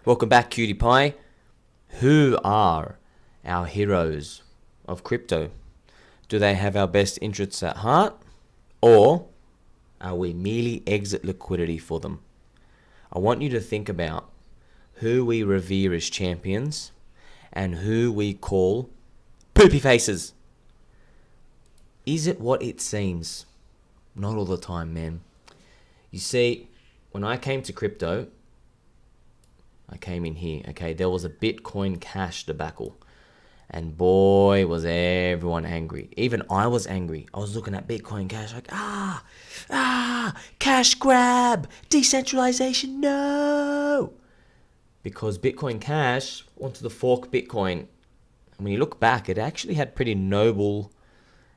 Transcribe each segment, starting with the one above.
Welcome back, Cutie Pie. Who are our heroes of crypto? Do they have our best interests at heart? Or are we merely exit liquidity for them? I want you to think about who we revere as champions and who we call poopy faces. Is it what it seems? Not all the time, man. You see, when I came to crypto, I came in here, okay? There was a Bitcoin Cash debacle. And boy, was everyone angry. Even I was angry. I was looking at Bitcoin Cash like, cash grab, decentralization, no. Because Bitcoin Cash wanted to fork Bitcoin. And when you look back, it actually had pretty noble,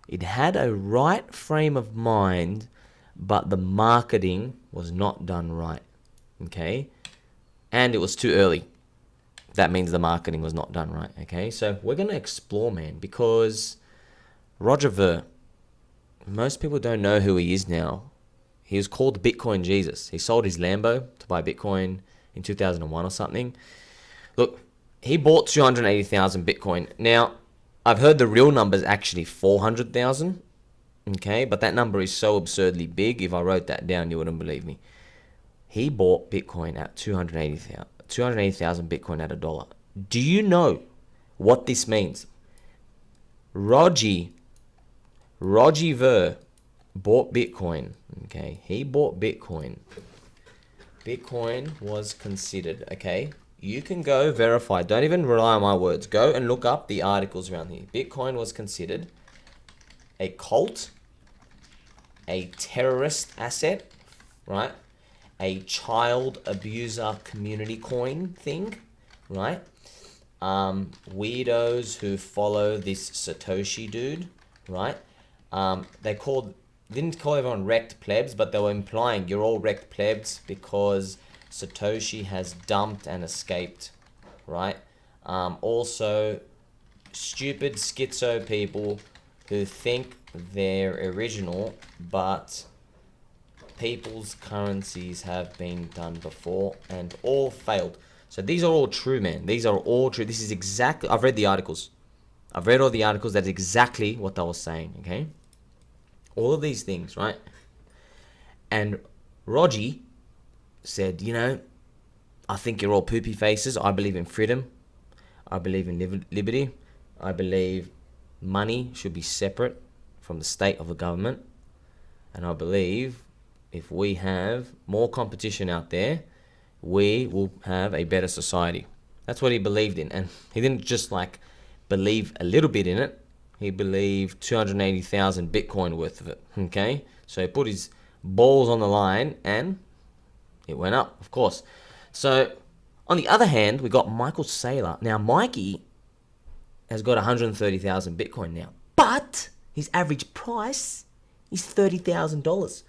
it had a right frame of mind, but the marketing was not done right, okay? And it was too early. That means the marketing was not done right, okay? So we're going to explore, man, because Roger Ver, most people don't know who he is now. He was called Bitcoin Jesus. He sold his Lambo to buy Bitcoin in 2001 or something. Look, he bought 280,000 Bitcoin. Now, I've heard the real number is actually 400,000, okay? But that number is so absurdly big, if I wrote that down, you wouldn't believe me. He bought Bitcoin at 280,000 Bitcoin at $1. Do you know what this means? Roger Ver bought Bitcoin. Okay, he bought Bitcoin. Bitcoin was considered, okay? You can go verify. Don't even rely on my words. Go and look up the articles around here. Bitcoin was considered a cult, a terrorist asset, right? A child abuser community coin thing, right? Weirdos who follow this Satoshi dude, right? Didn't call everyone wrecked plebs, but they were implying you're all wrecked plebs because Satoshi has dumped and escaped, right? Also, stupid schizo people who think they're original, but people's currencies have been done before and all failed. So these are all true, man. These are all true. This is exactly, I've read the articles. I've read all the articles. That's exactly what they were saying, okay? All of these things, right? And Roger said, I think you're all poopy faces. I believe in freedom. I believe in liberty. I believe money should be separate from the state of the government. And I believe if we have more competition out there, we will have a better society. That's what he believed in. And he didn't just believe a little bit in it. He believed 280,000 Bitcoin worth of it. Okay? So he put his balls on the line and it went up, of course. So on the other hand, we got Michael Saylor. Now, Mikey has got 130,000 Bitcoin now. But his average price is $30,000.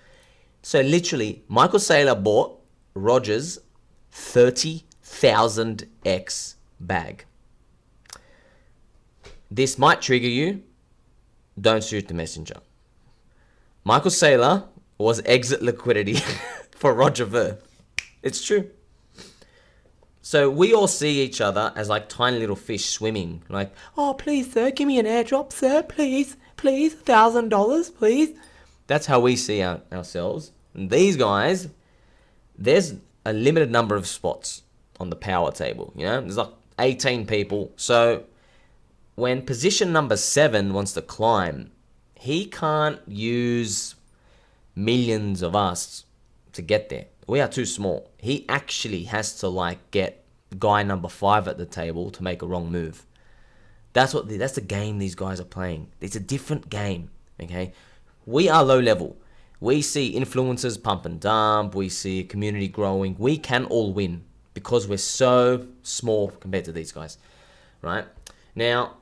So literally, Michael Saylor bought Roger's 30,000x bag. This might trigger you. Don't shoot the messenger. Michael Saylor was exit liquidity for Roger Ver. It's true. So we all see each other as tiny little fish swimming. Oh, please, sir, give me an airdrop, sir. Please, $1,000, please. That's how we see ourselves. And these guys, there's a limited number of spots on the power table. There's 18 people. So when position number 7 wants to climb, he can't use millions of us to get there. We are too small. He actually has to get guy number 5 at the table to make a wrong move. That's the game these guys are playing. It's a different game, okay? We are low level. We see influencers pump and dump. We see community growing. We can all win because we're so small compared to these guys, right? Now,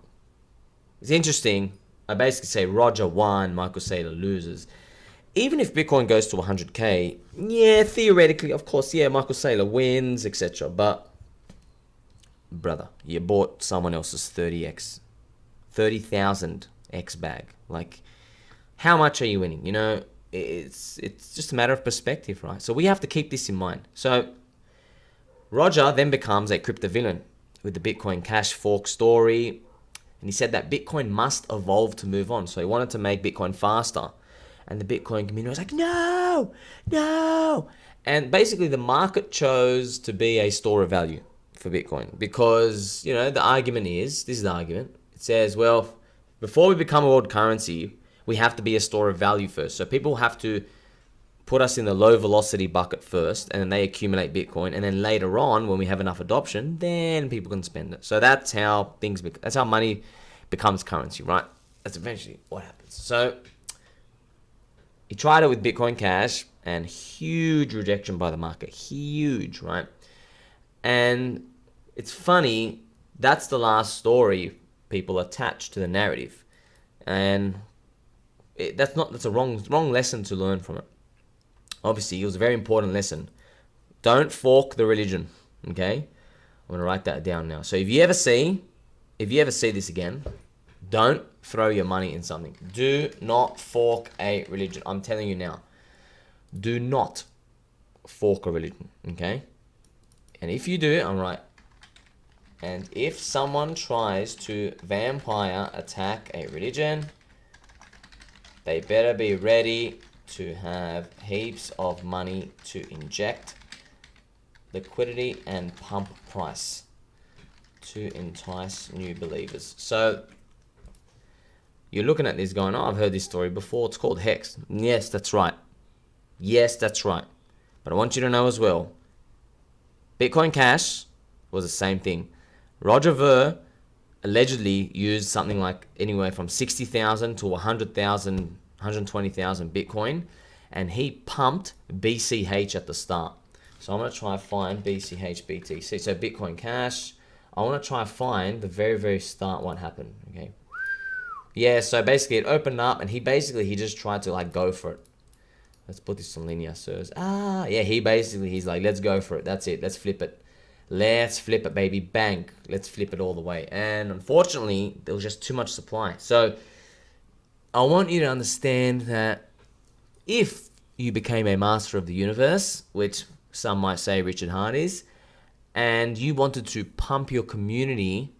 it's interesting. I basically say Roger won, Michael Saylor loses. Even if Bitcoin goes to 100K, yeah, theoretically, of course, yeah, Michael Saylor wins, etc. But, brother, you bought someone else's 30,000x bag. How much are you winning? It's just a matter of perspective, right? So we have to keep this in mind. So Roger then becomes a crypto villain with the Bitcoin Cash fork story. And he said that Bitcoin must evolve to move on. So he wanted to make Bitcoin faster. And the Bitcoin community was like, no, no. And basically the market chose to be a store of value for Bitcoin. Because, you know, the argument is, this is the argument. It says, well, before we become a world currency, we have to be a store of value first. So people have to put us in the low velocity bucket first, and then they accumulate Bitcoin, and then later on, when we have enough adoption, then people can spend it. So that's how that's how money becomes currency, right? That's eventually what happens. So he tried it with Bitcoin Cash, and huge rejection by the market, huge, right? And it's funny, that's the last story people attach to the narrative, and that's a wrong lesson to learn from it. Obviously, it was a very important lesson. Don't fork the religion, okay? I'm going to write that down now. So if you ever see this again, don't throw your money in something. Do not fork a religion. I'm telling you now. Do not fork a religion, okay? And if you do, I'm right. And if someone tries to vampire attack a religion, they better be ready to have heaps of money to inject liquidity and pump price to entice new believers. So you're looking at this going, oh, I've heard this story before. It's called Hex. Yes, that's right. Yes, that's right. But I want you to know as well, Bitcoin Cash was the same thing. Roger Ver allegedly used something like anywhere from 60,000 to 100,000, 120,000 Bitcoin, and he pumped BCH at the start. So I'm going to try to find BCH BTC. So Bitcoin Cash, I want to try to find the very, very start what happened. Okay. Yeah, so basically it opened up, and he just tried to like go for it. Let's put this on linear search. Yeah, he's like, let's go for it. That's it. Let's flip it. Let's flip it, baby. Bang. Let's flip it all the way. And unfortunately, there was just too much supply. So I want you to understand that if you became a master of the universe, which some might say Richard Hart is, and you wanted to pump your community,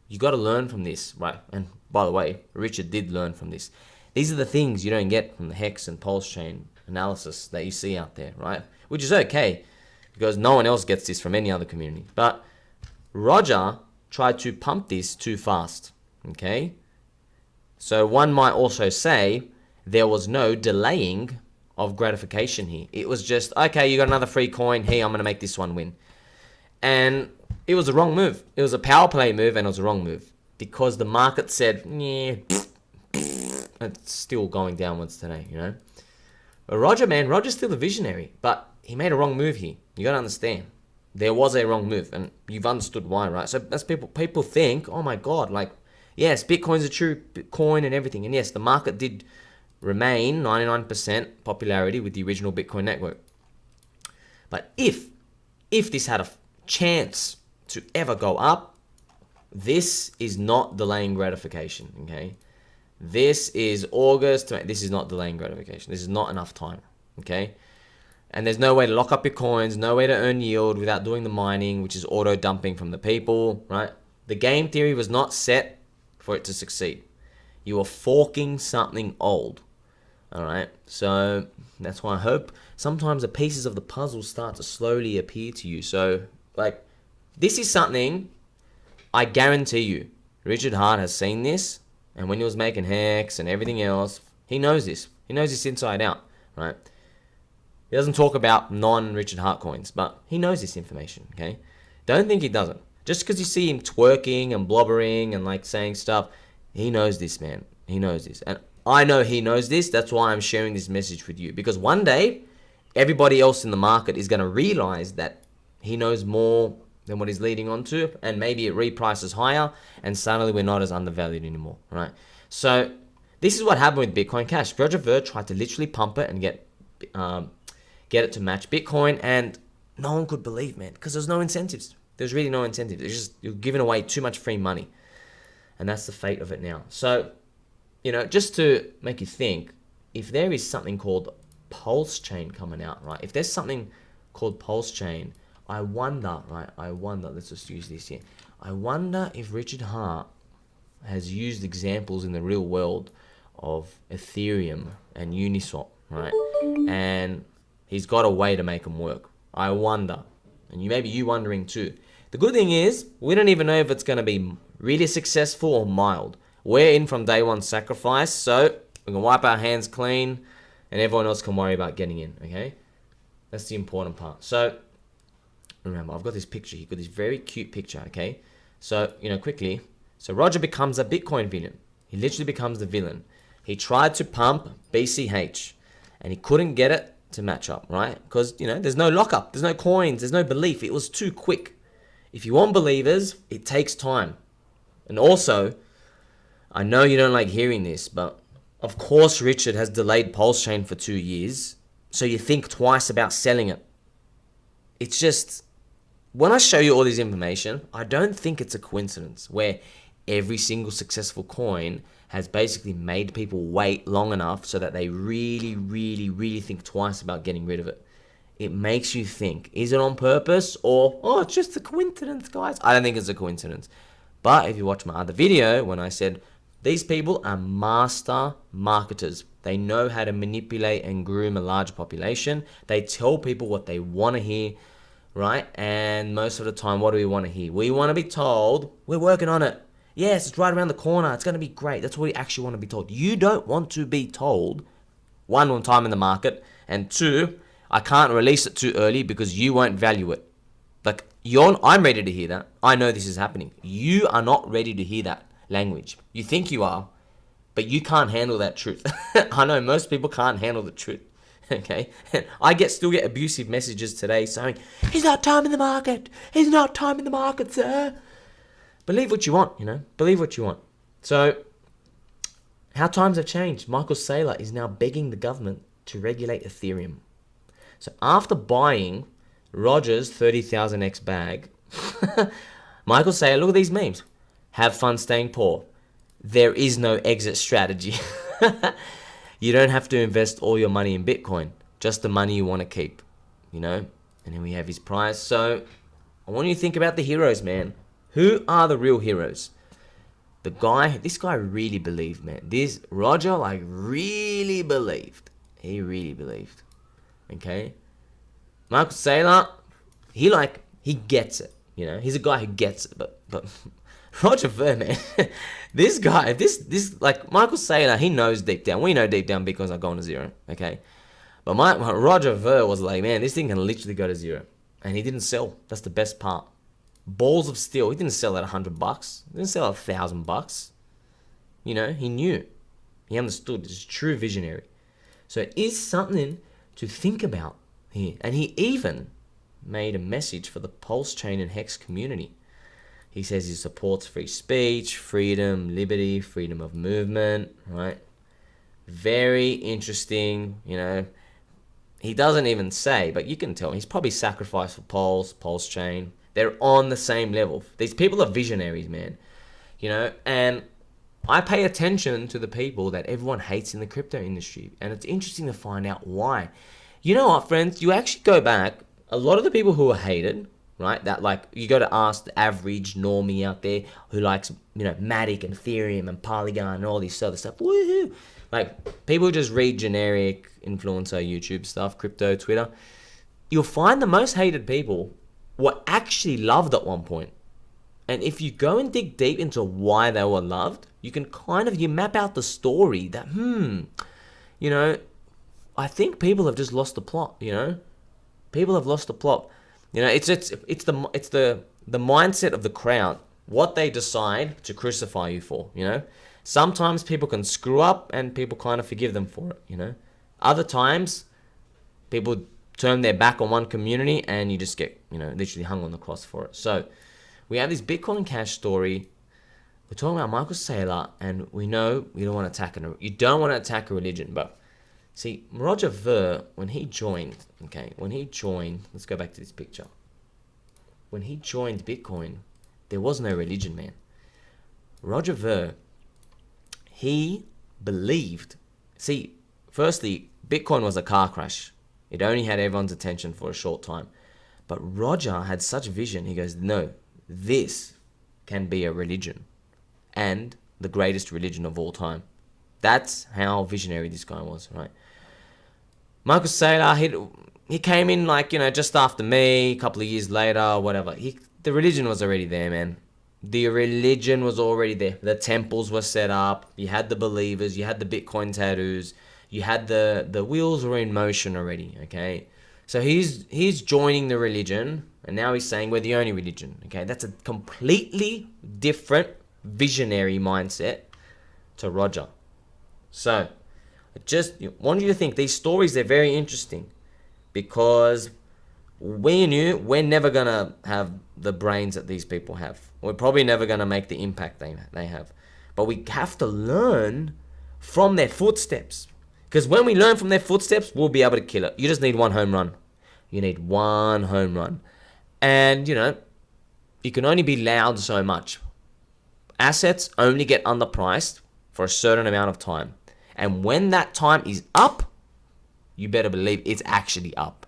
you got to learn from this, right? And by the way, Richard did learn from this. These are the things you don't get from the Hex and Pulse chain analysis that you see out there, right? Which is okay, because no one else gets this from any other community. But Roger tried to pump this too fast, okay? So one might also say there was no delaying of gratification here. It was just, okay, you got another free coin. Hey, I'm going to make this one win. And it was a wrong move. It was a power play move, and it was a wrong move. Because the market said, yeah, it's still going downwards today, you know? But Roger's still a visionary, but he made a wrong move here. You got to understand. There was a wrong move, and you've understood why, right? So that's people think, oh my God, like, yes, Bitcoin's a true coin and everything. And yes, the market did remain 99% popularity with the original Bitcoin network. But if this had a chance to ever go up, this is not delaying gratification, okay? This is August. This is not delaying gratification. This is not enough time, okay? And there's no way to lock up your coins, no way to earn yield without doing the mining, which is auto dumping from the people, right? The game theory was not set for it to succeed. You are forking something old, all right? So that's why I hope sometimes the pieces of the puzzle start to slowly appear to you. So, like, this is something I guarantee you, Richard Hart has seen this, and when he was making Hex and everything else, he knows this. He knows this inside out, right? He doesn't talk about non-Richard Hart coins, but he knows this information, okay? Don't think he doesn't. Just because you see him twerking and blobbering and like saying stuff, he knows this, man. He knows this. And I know he knows this. That's why I'm sharing this message with you. Because one day, everybody else in the market is going to realize that he knows more than what he's leading on to, and maybe it reprices higher, and suddenly we're not as undervalued anymore, right? So this is what happened with Bitcoin Cash. Roger Ver tried to literally pump it and get it to match Bitcoin, and no one could believe, man, because there's no incentives. There's really no incentives. It's just you're giving away too much free money, and that's the fate of it now. So, you know, just to make you think, if there is something called Pulse Chain coming out, right? If there's something called Pulse Chain, I wonder, right? I wonder, let's just use this here. I wonder if Richard Hart has used examples in the real world of Ethereum and Uniswap, right? And he's got a way to make them work. I wonder. And maybe you wondering too. The good thing is, we don't even know if it's going to be really successful or mild. We're in from day one sacrifice, so we can wipe our hands clean and everyone else can worry about getting in, okay? That's the important part. So, remember, I've got this picture here, got this very cute picture, okay? So, quickly. So, Roger becomes a Bitcoin villain. He literally becomes the villain. He tried to pump BCH and he couldn't get it to match up, right? Because, there's no lockup, there's no coins, there's no belief. It was too quick. If you want believers, it takes time. And also, I know you don't like hearing this, but of course Richard has delayed Pulse Chain for 2 years, so you think twice about selling it. It's just, when I show you all this information, I don't think it's a coincidence where every single successful coin has basically made people wait long enough so that they really, really, really think twice about getting rid of it. It makes you think, is it on purpose or, it's just a coincidence, guys? I don't think it's a coincidence. But if you watch my other video, when I said, these people are master marketers. They know how to manipulate and groom a large population. They tell people what they want to hear, right? And most of the time, what do we want to hear? We want to be told, we're working on it. Yes, it's right around the corner. It's going to be great. That's what we actually want to be told. You don't want to be told, one, on time in the market, and two, I can't release it too early because you won't value it. Like, I'm ready to hear that. I know this is happening. You are not ready to hear that language. You think you are, but you can't handle that truth. I know most people can't handle the truth. Okay? I still get abusive messages today saying, he's not timing the market. He's not timing the market, sir. Believe what you want, Believe what you want. So, how times have changed. Michael Saylor is now begging the government to regulate Ethereum. So after buying Roger's 30,000x bag, Michael Saylor, look at these memes. Have fun staying poor. There is no exit strategy. You don't have to invest all your money in Bitcoin, just the money you want to keep, And then we have his price. So I want you to think about the heroes, man. Who are the real heroes? This guy really believed, man. This Roger, really believed. He really believed. Okay? Michael Saylor, he gets it. He's a guy who gets it. But Roger Ver, man, this guy, Michael Saylor, he knows deep down. We know deep down Bitcoin's not going to zero. Okay? But Roger Ver was like, man, this thing can literally go to zero. And he didn't sell. That's the best part. Balls of steel. He didn't sell at $100. He didn't sell at $1,000. He knew. He understood. He's a true visionary. So it is something to think about here. And he even made a message for the Pulse Chain and Hex community. He says he supports free speech, freedom, liberty, freedom of movement, right? Very interesting, He doesn't even say, but you can tell he's probably sacrificed for Pulse Chain. They're on the same level. These people are visionaries, man. And I pay attention to the people that everyone hates in the crypto industry. And it's interesting to find out why. You know what, friends? You actually go back, a lot of the people who are hated, right? That you go to ask the average normie out there who likes, Matic and Ethereum and Polygon and all this other stuff. Woohoo! People who just read generic influencer YouTube stuff, crypto, Twitter. You'll find the most hated people were actually loved at one point. And if you go and dig deep into why they were loved, you can you map out the story that, I think people have just lost the plot, People have lost the plot. It's the mindset of the crowd, what they decide to crucify you for, Sometimes people can screw up and people kind of forgive them for it, Other times, people turn their back on one community and you just get, literally hung on the cross for it. So we have this Bitcoin Cash story. We're talking about Michael Saylor, and we know you don't want to attack a religion, but see, Roger Ver, when he joined, let's go back to this picture. When he joined Bitcoin, there was no religion, man. Roger Ver, he believed, firstly, Bitcoin was a car crash. It only had everyone's attention for a short time. But Roger had such vision. He goes, no, this can be a religion, and the greatest religion of all time. That's how visionary this guy was, right? Michael Saylor, he came in like, just after me, a couple of years later, whatever. The religion was already there, man. The religion was already there. The temples were set up. You had the believers. You had the Bitcoin tattoos. You had the wheels were in motion already, okay? So he's joining the religion, and now he's saying we're the only religion, okay? That's a completely different visionary mindset to Roger. So I just want you to think these stories, they're very interesting, because we knew we're never going to have the brains that these people have. We're probably never going to make the impact they have. But we have to learn from their footsteps. Because when we learn from their footsteps, we'll be able to kill it. You just need one home run. You need one home run. And, you can only be loud so much. Assets only get underpriced for a certain amount of time. And when that time is up, you better believe it's actually up.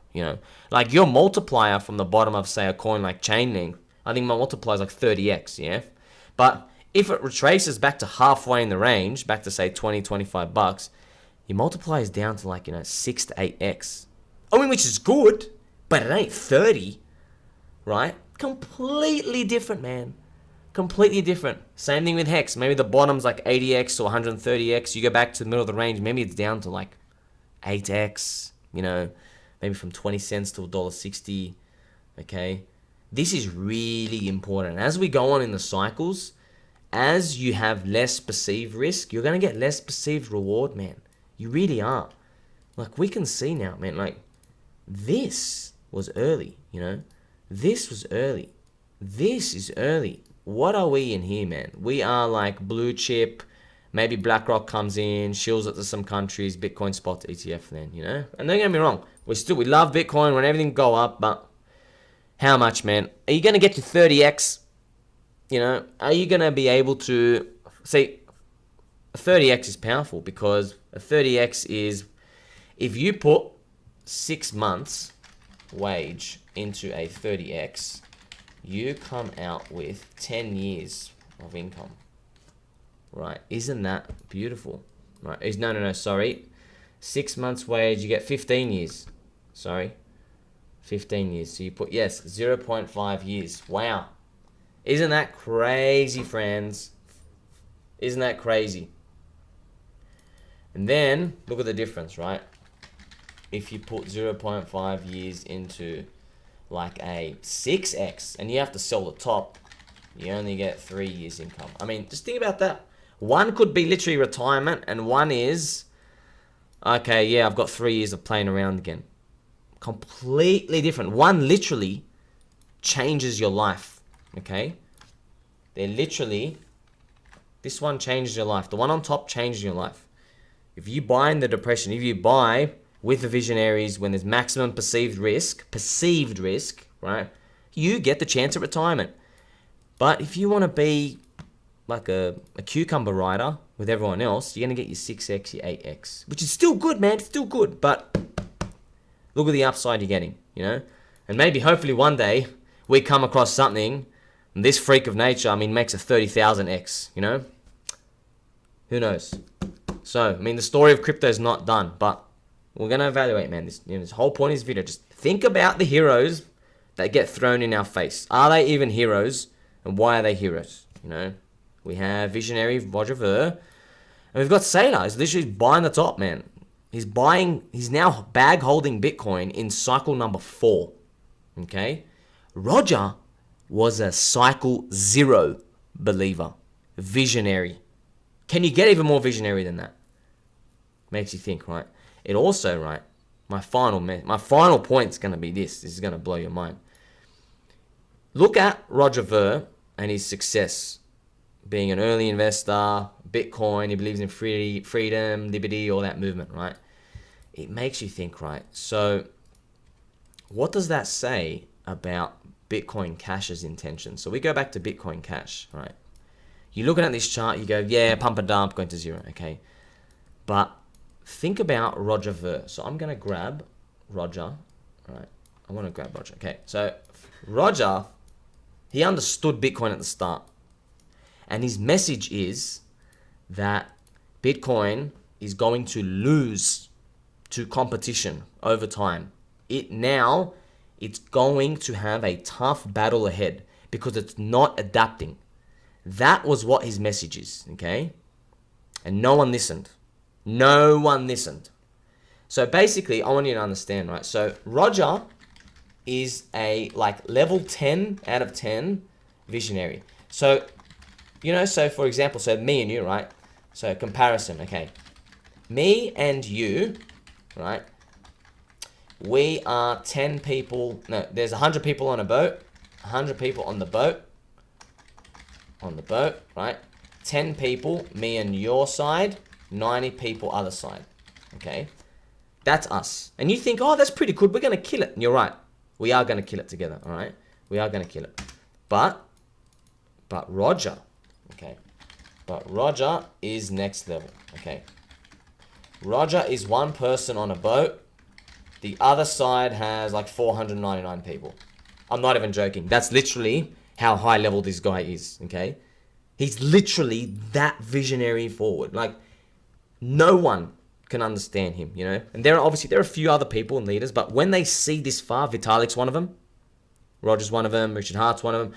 Like your multiplier from the bottom of, say, a coin like Chainlink, I think my multiplier is like 30x, yeah? But if it retraces back to halfway in the range, back to say 20, 25 bucks, your multiplier is down to like, 6 to 8x. I mean, which is good, but it ain't 30, right? Completely different, man. Completely different. Same thing with Hex. Maybe the bottom's like 80x or 130x. You go back to the middle of the range, maybe it's down to like 8x, maybe from 20 cents to $1.60, okay? This is really important. As we go on in the cycles, as you have less perceived risk, you're going to get less perceived reward, man. You really are. Like, we can see now, man, like, this was early, This was early. This is early. What are we in here, man? We are like blue chip. Maybe BlackRock comes in, shills it to some countries, Bitcoin spot ETF then, And don't get me wrong, we love Bitcoin when everything go up, but how much, man? Are you going to get to 30x? Are you going to be able to... See, a 30x is powerful, because a 30x is... If you put 6 months wage into a 30x, you come out with 10 years of income. Right? Isn't that beautiful? Right? No, sorry. 6 months wage, you get 15 years. Sorry. 15 years. So you put, 0.5 years. Wow. Isn't that crazy, friends? Isn't that crazy? And then, look at the difference, right? If you put 0.5 years into like a 6x, and you have to sell the top, you only get 3 years income. I mean, just think about that. One could be literally retirement, and one is, okay, yeah, I've got 3 years of playing around again. Completely different. One literally changes your life, okay? They're literally, this one changes your life. The one on top changes your life. If you buy in the depression, if you buy with the visionaries when there's maximum perceived risk, right? You get the chance at retirement. But if you want to be like a cucumber rider with everyone else, you're going to get your 6x, your 8x, which is still good, man. It's still good, but look at the upside you're getting, And maybe, hopefully one day, we come across something, and this freak of nature, makes a 30,000x, Who knows? So, the story of crypto is not done, but we're going to evaluate, man. This whole point of this video, just think about the heroes that get thrown in our face. Are they even heroes? And why are they heroes? We have visionary Roger Ver, and we've got Saylor. He's literally buying the top, man. He's now bag holding Bitcoin in cycle number 4. Okay? Roger was a cycle 0 believer. Visionary. Can you get even more visionary than that? Makes you think, right? It also, right, my final point's going to be this. This is going to blow your mind. Look at Roger Ver and his success. Being an early investor, Bitcoin, he believes in freedom, liberty, all that movement, right? It makes you think, right? So what does that say about Bitcoin Cash's intention? So we go back to Bitcoin Cash, right? You're looking at this chart, you go, yeah, pump and dump, going to 0, okay? But think about Roger Ver. So I'm going to grab Roger, right? I want to grab Roger. Okay, so Roger, he understood Bitcoin at the start. And his message is that Bitcoin is going to lose to competition over time. It's going to have a tough battle ahead because it's not adapting. That was what his message is, okay? And no one listened. No one listened. So basically, I want you to understand, right? So Roger is a level 10 out of 10 visionary. So, so for example, so me and you, right? So comparison, okay? Me and you, right? We are 10 people. No, there's 100 people on a boat. 100 people on the boat. On the boat, right? 10 people, me and your side. 90 people other side. Okay? That's us. And you think, oh, that's pretty good. We're going to kill it. And you're right. We are going to kill it together, all right? We are going to kill it. But Roger, okay? But Roger is next level, okay? Roger is one person on a boat. The other side has 499 people. I'm not even joking. That's literally how high level this guy is, okay? He's literally that visionary forward. No one can understand him, And there are a few other people and leaders, but when they see this far, Vitalik's one of them. Roger's one of them. Richard Hart's one of them.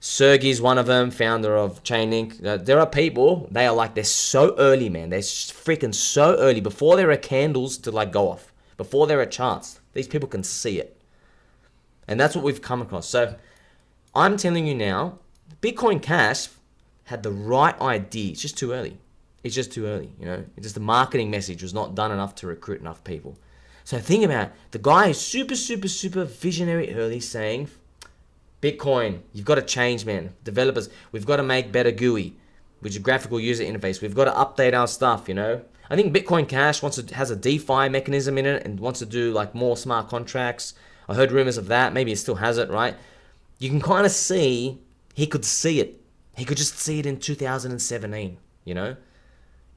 Sergey's one of them, founder of Chainlink. There are people, they're so early, man. They're freaking so early. Before there are candles to go off. Before there are charts. These people can see it. And that's what we've come across. So I'm telling you now, Bitcoin Cash had the right idea. It's just too early. It's just too early, It's just the marketing message was not done enough to recruit enough people. So think about it. The guy is super, super, super visionary early saying, Bitcoin, you've got to change, man. Developers, we've got to make better GUI, which is graphical user interface. We've got to update our stuff, I think Bitcoin Cash has a DeFi mechanism in it and wants to do more smart contracts. I heard rumors of that. Maybe it still has it, right? You can kind of see, he could see it. He could just see it in 2017, It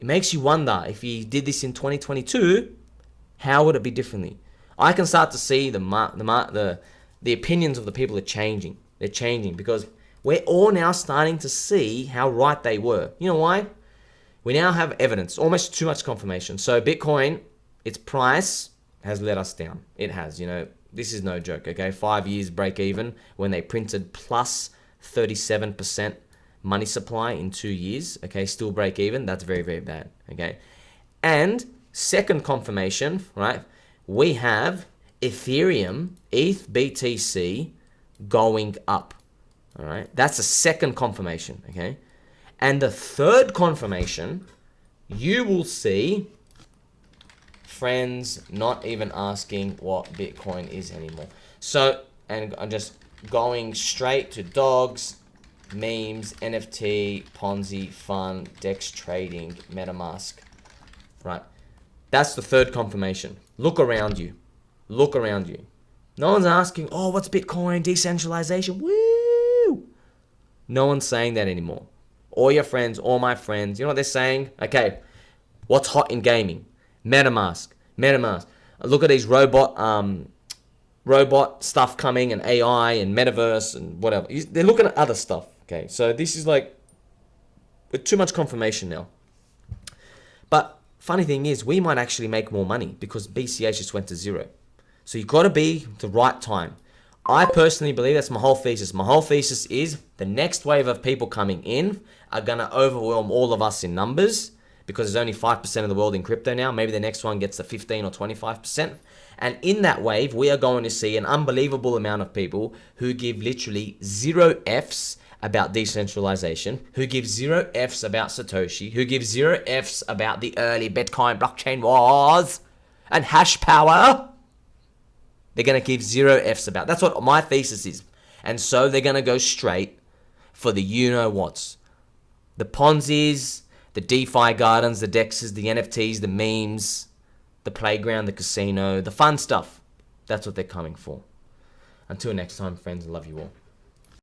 makes you wonder, if he did this in 2022, how would it be differently? I can start to see the opinions of the people are changing. They're changing because we're all now starting to see how right they were. You know why? We now have evidence, almost too much confirmation. So Bitcoin, its price has let us down. It has, This is no joke, okay? 5 years break even when they printed plus 37% money supply in 2 years, okay? Still break even. That's very, very bad, okay? And second confirmation, right? We have Ethereum, ETH BTC going up, all right? That's a second confirmation, okay? And the third confirmation, you will see friends not even asking what Bitcoin is anymore. So, and I'm just going straight to dogs, memes, NFT, Ponzi, fun, DEX trading, MetaMask, right? That's the third confirmation. Look around you. Look around you. No one's asking, oh, what's Bitcoin, decentralization? Woo! No one's saying that anymore. All your friends, all my friends, you know what they're saying? Okay, what's hot in gaming? MetaMask. Look at these robot stuff coming and AI and metaverse and whatever. They're looking at other stuff. Okay, so this is with too much confirmation now. But funny thing is, we might actually make more money because BCH just went to zero. So you've got to be the right time. I personally believe that's my whole thesis. My whole thesis is the next wave of people coming in are going to overwhelm all of us in numbers because there's only 5% of the world in crypto now. Maybe the next one gets to 15 or 25%. And in that wave, we are going to see an unbelievable amount of people who give literally 0 Fs about decentralization, who give 0 Fs about Satoshi, who give 0 Fs about the early Bitcoin blockchain wars and hash power. They're going to give 0 Fs about. That's what my thesis is. And so they're going to go straight for the you-know-whats. The Ponzis, the DeFi gardens, the DEXs, the NFTs, the memes, the playground, the casino, the fun stuff. That's what they're coming for. Until next time, friends, I love you all.